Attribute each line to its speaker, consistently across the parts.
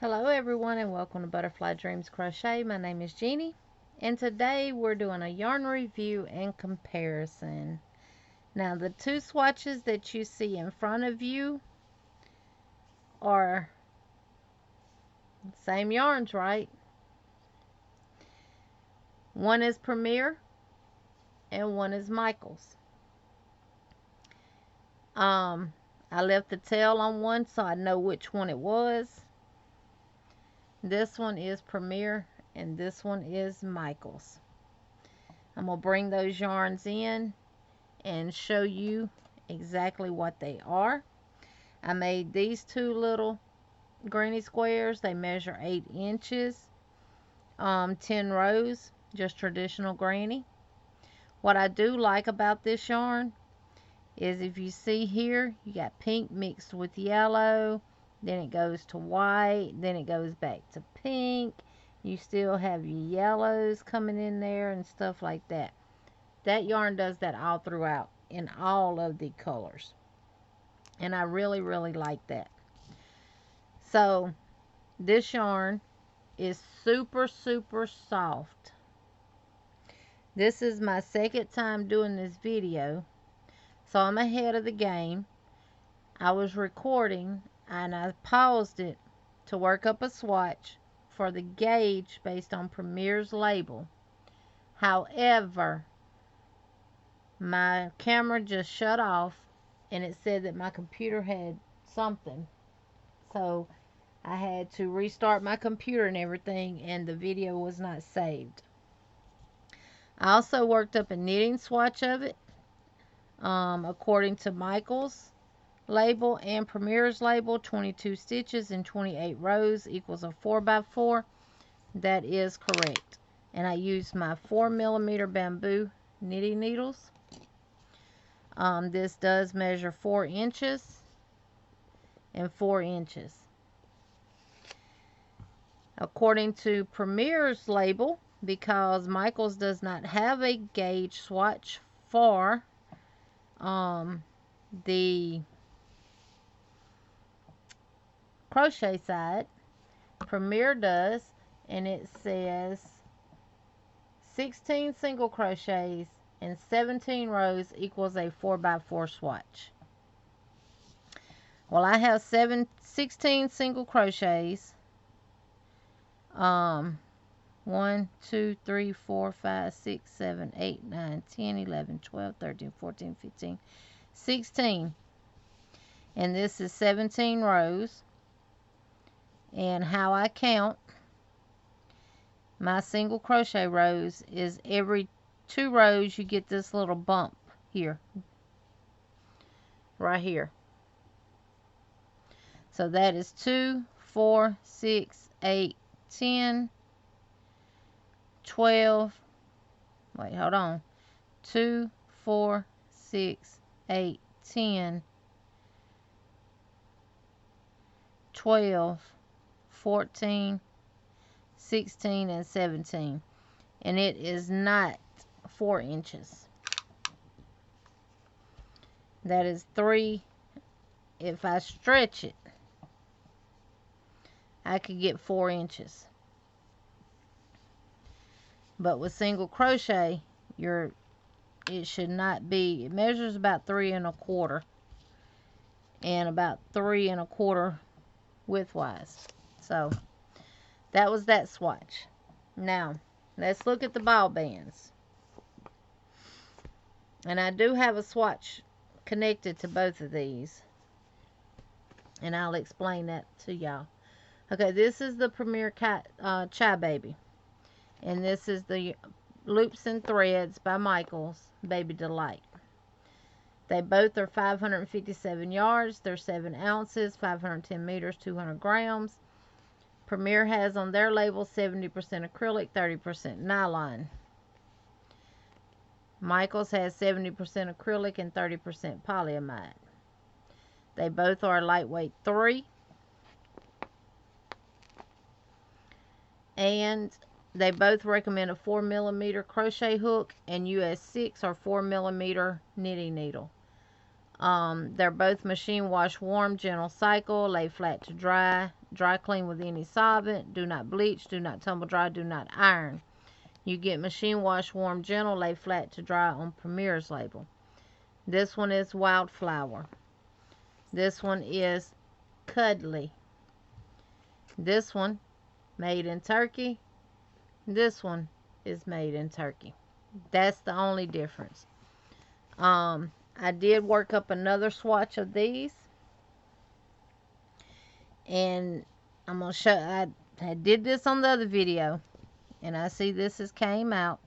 Speaker 1: Hello everyone and welcome to Butterfly Dreams Crochet. My name is Jeannie and today we're doing a yarn review and comparison. Now the two swatches that you see in front of you are same yarns, right? One is Premier and one is Michael's. I left the tail on one so I know which one it was. This one is Premier and this one is Michael's. I'm going to bring those yarns in and show you exactly what they are. I made these two little granny squares. They measure 8 inches, 10 rows, just traditional granny. What I do like about this yarn is if you see here, you got pink mixed with yellow, then it goes to white, then it goes back to pink. You still have your yellows coming in there and stuff like that. That yarn does that all throughout in all of the colors. And I really like that. So this yarn is super soft. This is my second time doing this video, so I'm ahead of the game. I was recording and I paused it to work up a swatch for the gauge based on Premier's label. However, my camera just shut off and it said that my computer had something, so I had to restart my computer and everything, and the video was not saved. I also worked up a knitting swatch of it according to Michael's label and Premier's label. 22 stitches and 28 rows equals a 4x4. That is correct. And I used my 4mm bamboo knitting needles. This does measure 4 inches and 4 inches. According to Premier's label, because Michael's does not have a gauge swatch for the crochet side, Premier does, and it says 16 single crochets and 17 rows equals a 4x4 swatch. Well, I have 16 single crochets. 1, 2, 3, 4, 5, 6, 7, 8, 9, 10, 11, 12, 13, 14, 15, 16. And this is 17 rows. And how I count my single crochet rows is every 2 rows you get this little bump here, right here. So that is 2, 4, 6, 8, 10, 12, wait, hold on, 2, 4, 6, 8, 10, 12, 14, 16, and 17. And it is not 4 inches. That is 3. If I stretch it, I could get 4 inches. But with single crochet, it should not be, it measures about 3 1/4 and about 3 1/4 widthwise. So that was that swatch. Now let's look at the ball bands. And I do have a swatch connected to both of these, and I'll explain that to y'all. Okay, this is the Premier CAIO Baby, and this is the Loops and Threads by Michael's Baby Delight. They both are 557 yards. They're 7 ounces, 510 meters, 200 grams. Premier has on their label 70% acrylic, 30% nylon. Michael's has 70% acrylic and 30% polyamide. They both are lightweight 3. And they both recommend a 4mm crochet hook and US 6 or 4mm knitting needle. They're both machine wash, warm, gentle cycle, lay flat to dry, dry clean with any solvent, do not bleach, do not tumble dry, do not iron. You get machine wash, warm, gentle, lay flat to dry on Premier's label. This one is Wildflower. This one is Cuddly. This one, made in Turkey. This one is made in Turkey. That's the only difference. I did work up another swatch of these, and I'm gonna show. I did this on the other video, and I see this has came out,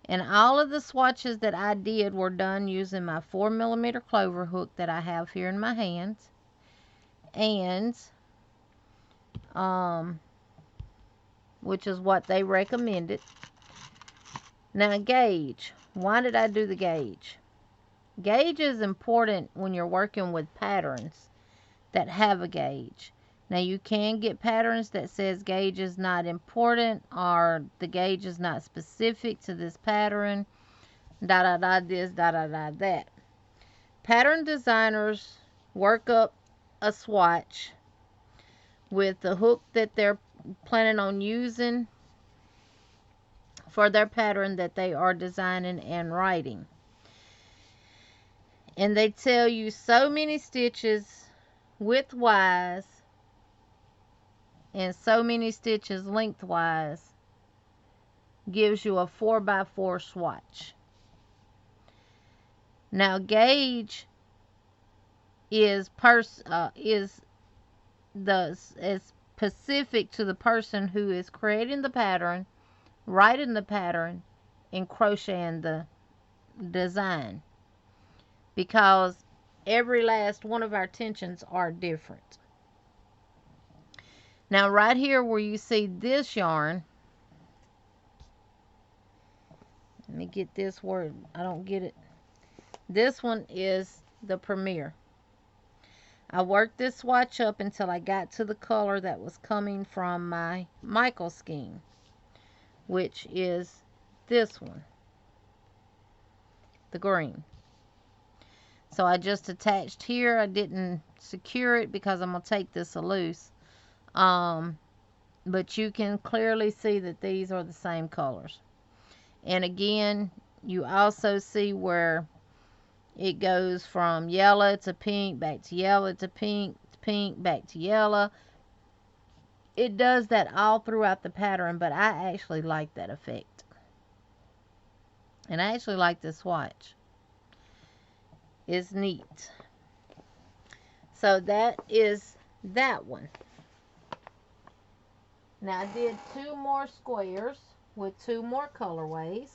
Speaker 1: and all of the swatches that I did were done using my 4mm clover hook that I have here in my hands, and which is what they recommended. Now, gauge. Why did I do the gauge? Gauge is important when you're working with patterns that have a gauge. Now, you can get patterns that says gauge is not important, or the gauge is not specific to this pattern, da da da this, da da da that. Pattern designers work up a swatch with the hook that they're planning on using for their pattern that they are designing and writing. And they tell you so many stitches widthwise and so many stitches lengthwise gives you a 4x4 swatch. Now, gauge is specific to the person who is creating the pattern, writing the pattern, and crocheting the design, because every last one of our tensions are different. Now, right here where you see this yarn, let me get this word, I don't get it. This one is the Premier. I worked this swatch up until I got to the color that was coming from my Michael skein, which is this one, the green. So I just attached here. I didn't secure it because I'm going to take this loose. But you can clearly see that these are the same colors. And again, you also see where it goes from yellow to pink, back to yellow to pink, back to yellow. It does that all throughout the pattern, but I actually like that effect. And I actually like this swatch. It's neat. So that is that one. Now I did 2 more squares with 2 more colorways.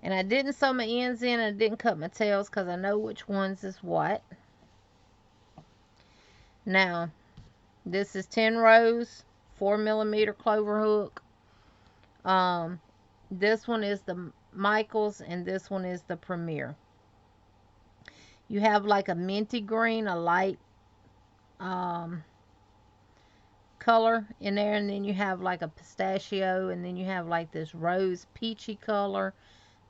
Speaker 1: And I didn't sew my ends in, and I didn't cut my tails because I know which ones is what. Now, this is 10 rows, 4mm clover hook. This one is the Michaels, and this one is the Premier. You have like a minty green, a light color in there, and then you have like a pistachio, and then you have like this rose peachy color,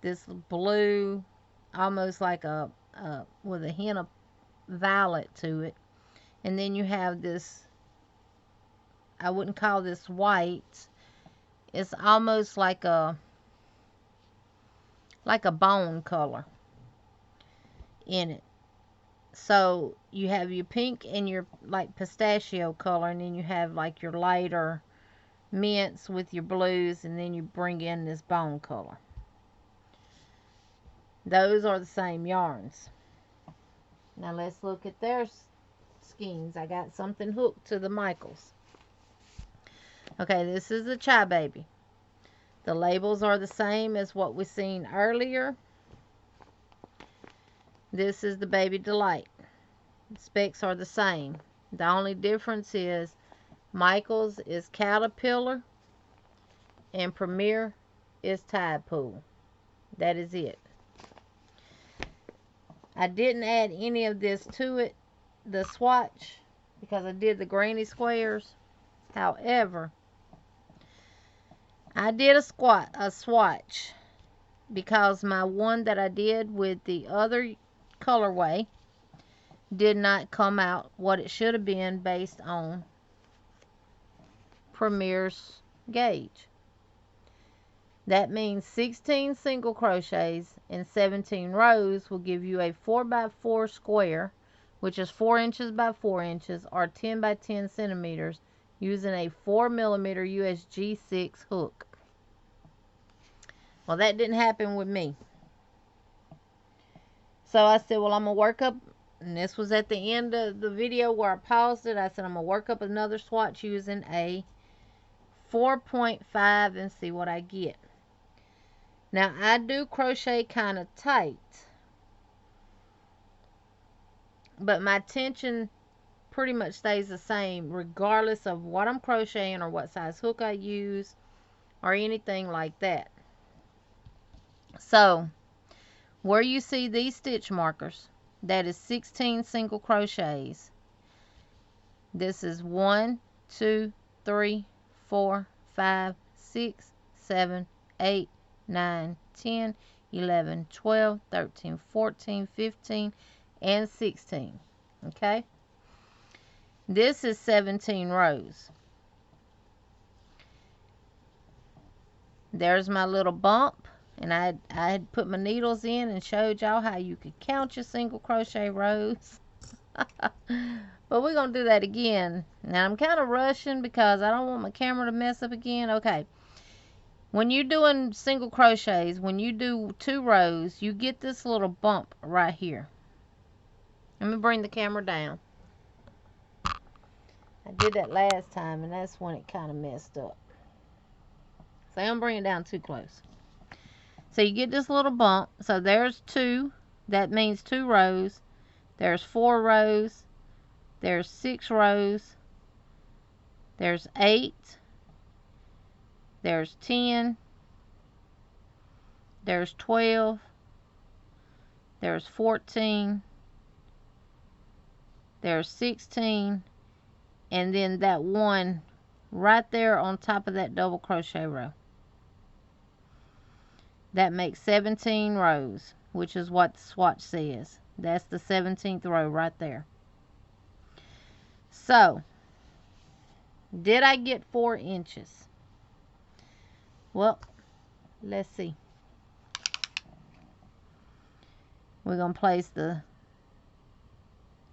Speaker 1: this blue, almost like a with a hint of violet to it, and then you have this, I wouldn't call this white, it's almost like a bone color in it. So you have your pink and your like pistachio color, and then you have like your lighter mints with your blues, and then you bring in this bone color. Those are the same yarns. Now let's look at their skeins. I got something hooked to the Michaels. Okay, this is the CAIO Baby. The labels are the same as what we seen earlier. This is the Baby Delight. The specs are the same. The only difference is Michaels is Caterpillar and Premier is Tide Pool. That is it. I didn't add any of this to it, the swatch, because I did the granny squares. However, I did a swatch because my one that I did with the other colorway did not come out what it should have been based on Premier's gauge. That means 16 single crochets and 17 rows will give you a 4x4 square, which is 4 inches by 4 inches or 10 by 10 centimeters, using a 4mm USG6 hook. Well, that didn't happen with me. So I said, well, I'm going to work up, and this was at the end of the video where I paused it. I said, I'm going to work up another swatch using a 4.5 and see what I get. Now, I do crochet kind of tight, but my tension pretty much stays the same regardless of what I'm crocheting or what size hook I use or anything like that. So, where you see these stitch markers, that is 16 single crochets. This is 1, 2, 3, 4, 5, 6, 7, 8, 9, 10, 11, 12, 13, 14, 15, and 16. Okay? This is 17 rows. There's my little bump, and I had put my needles in and showed y'all how you could count your single crochet rows. But we're going to do that again. Now, I'm kind of rushing because I don't want my camera to mess up again. Okay. When you're doing single crochets, when you do 2 rows, you get this little bump right here. Let me bring the camera down. I did that last time, and that's when it kind of messed up. So I'm bringing it down too close. So you get this little bump. So there's 2. That means 2 rows. There's 4 rows. There's 6 rows. There's 8. There's 10. There's 12. There's 14. There's 16. And then that one right there on top of that double crochet row. That makes 17 rows, which is what the swatch says. That's the 17th row right there. So, did I get 4 inches? Well, let's see. We're going to place the...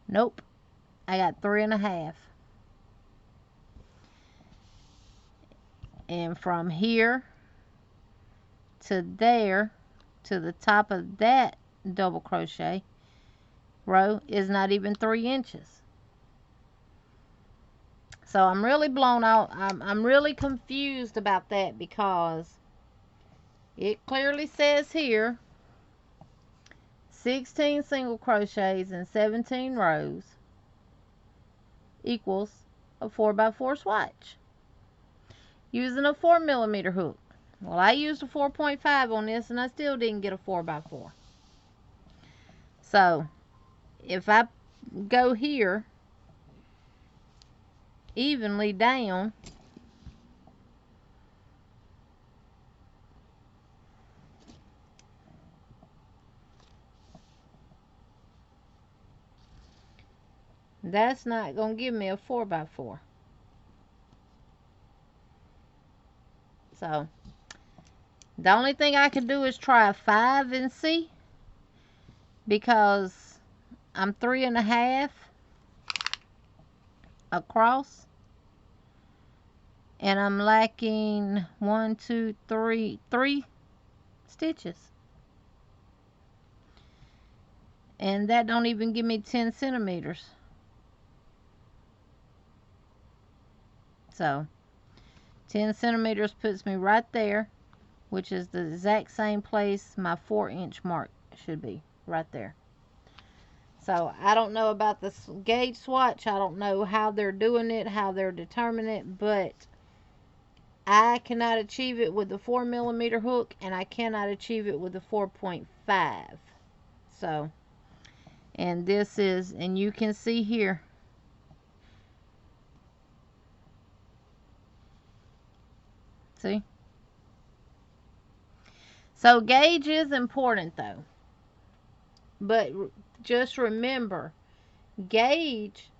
Speaker 1: Nope. I got 3.5. And from here to there, to the top of that double crochet row is not even 3 inches. So I'm really blown out. I'm really confused about that because it clearly says here 16 single crochets and 17 rows equals a 4x4 swatch using a 4mm hook. Well, I used a 4.5 on this and I still didn't get a 4x4. So if I go here evenly down, that's not going to give me a 4x4. So the only thing I could do is try a 5 and see, because I'm 3.5 across and I'm lacking 1, 2, 3 stitches, and that don't even give me 10 centimeters. So 10 centimeters puts me right there, which is the exact same place my 4-inch mark should be, right there. So I don't know about this gauge swatch. I don't know how they're doing it, how they're determining it, but I cannot achieve it with the 4mm hook, and I cannot achieve it with the 4.5. So, and this is, and you can see here, see? So gauge is important though. But just remember, gauge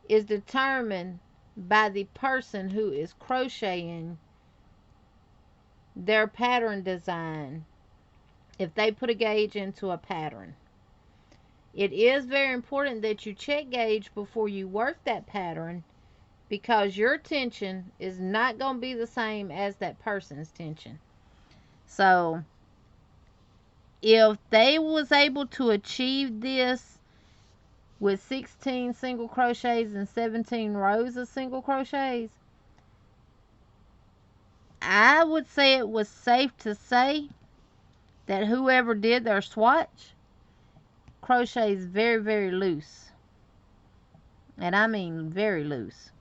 Speaker 1: is determined by the person who is crocheting their pattern design. If they put a gauge into a pattern, it is very important that you check gauge before you work that pattern, because your tension is not going to be the same as that person's tension. So if they was able to achieve this with 16 single crochets and 17 rows of single crochets, I would say it was safe to say that whoever did their swatch crochets very, very loose. And I mean very loose.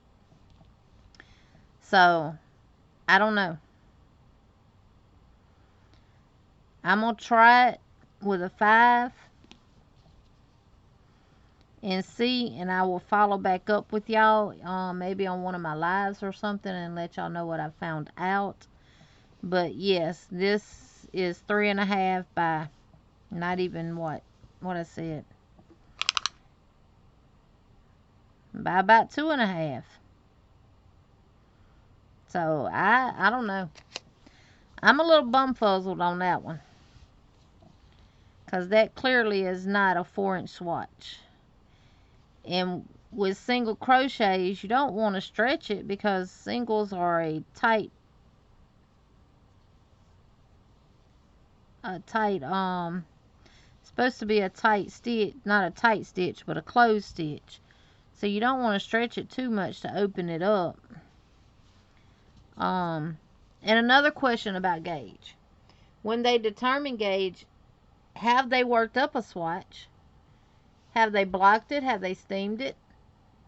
Speaker 1: So, I don't know. I'm going to try it with a 5 and see, and I will follow back up with y'all maybe on one of my lives or something and let y'all know what I found out. But yes, this is 3.5 by not even what I said, by about 2.5. So I don't know. I'm a little bumfuzzled on that one, because that clearly is not a 4-inch swatch. And with single crochets, you don't want to stretch it, because singles are supposed to be a tight stitch, not a tight stitch, but a closed stitch. So you don't want to stretch it too much to open it up. And another question about gauge. When they determine gauge, have they worked up a swatch? Have they blocked it? Have they steamed it?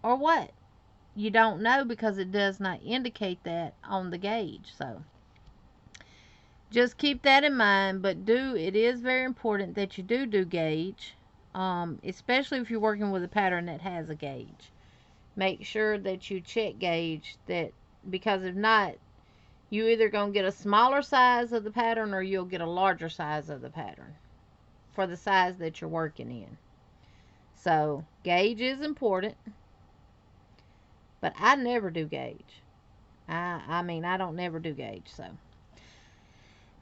Speaker 1: Or what? You don't know, because it does not indicate that on the gauge. So just keep that in mind. But it is very important that you do gauge, especially if you're working with a pattern that has a gauge. Make sure that you check gauge, because if not, you either gonna get a smaller size of the pattern or you'll get a larger size of the pattern for the size that you're working in. So gauge is important, but I never do gauge. I mean, I don't never do gauge. So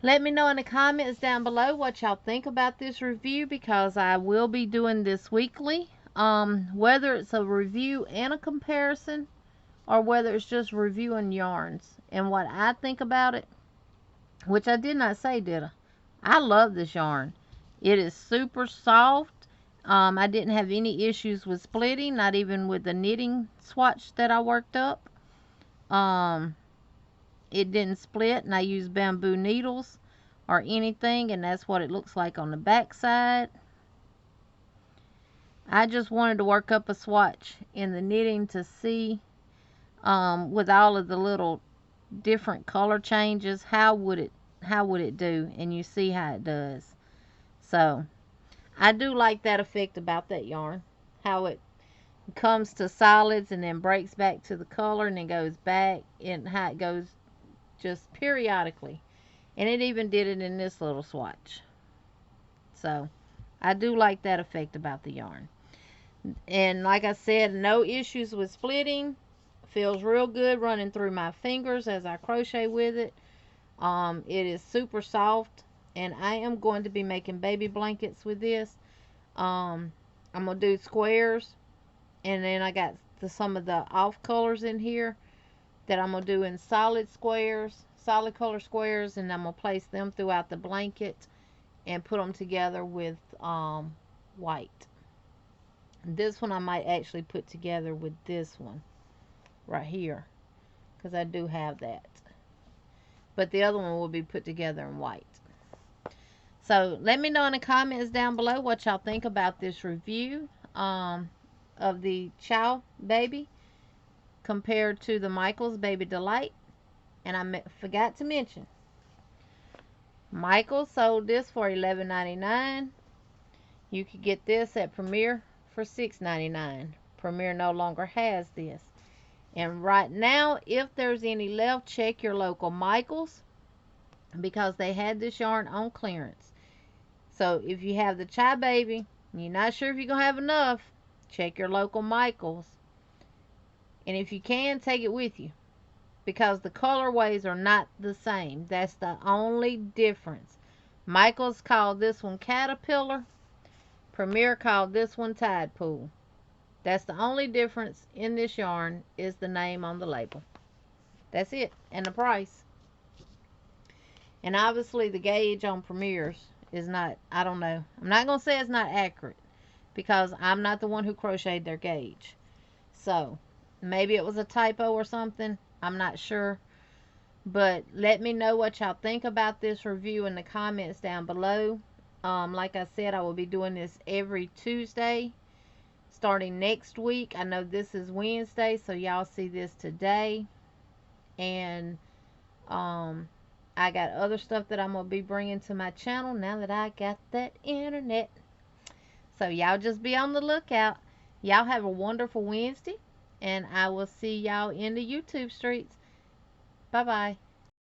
Speaker 1: let me know in the comments down below what y'all think about this review, because I will be doing this weekly. Whether it's a review and a comparison, or whether it's just reviewing yarns and what I think about it, which I did not say, did I? I love this yarn. It is super soft. I didn't have any issues with splitting, not even with the knitting swatch that I worked up. It didn't split, and I used bamboo needles or anything, and that's what it looks like on the back side. I just wanted to work up a swatch in the knitting to see, with all of the little different color changes, how would it do, and you see how it does. So I do like that effect about that yarn, how it comes to solids and then breaks back to the color and then goes back, and how it goes just periodically. And it even did it in this little swatch. So I do like that effect about the yarn. And like I said, no issues with splitting. Feels real good running through my fingers as I crochet with it. It is super soft, and I am going to be making baby blankets with this. I'm gonna do squares, and then I got some of the off colors in here that I'm gonna do in solid color squares, and I'm gonna place them throughout the blanket and put them together with white. This one I might actually put together with this one right here, because I do have that. But the other one will be put together in white. So let me know in the comments down below what y'all think about this review of the CAIO Baby compared to the Michaels Baby Delight. And I forgot to mention, Michaels sold this for $11.99. You could get this at Premier for $6.99. Premier no longer has this. And right now, if there's any left, check your local Michaels. because they had this yarn on clearance. So if you have the CAIO Baby and you're not sure if you're going to have enough, check your local Michaels. And if you can, take it with you, because the colorways are not the same. That's the only difference. Michaels called this one Caterpillar. Premier called this one Tide Pool. That's the only difference in this yarn, is the name on the label. That's it. And the price. And obviously the gauge on Premier's is not, I don't know. I'm not going to say it's not accurate, because I'm not the one who crocheted their gauge. So maybe it was a typo or something. I'm not sure. But let me know what y'all think about this review in the comments down below. Like I said, I will be doing this every Tuesday starting next week. I know this is Wednesday, so y'all see this today. And I got other stuff that I'm going to be bringing to my channel now that I got that internet. So y'all just be on the lookout. Y'all have a wonderful Wednesday, and I will see y'all in the YouTube streets. Bye-bye.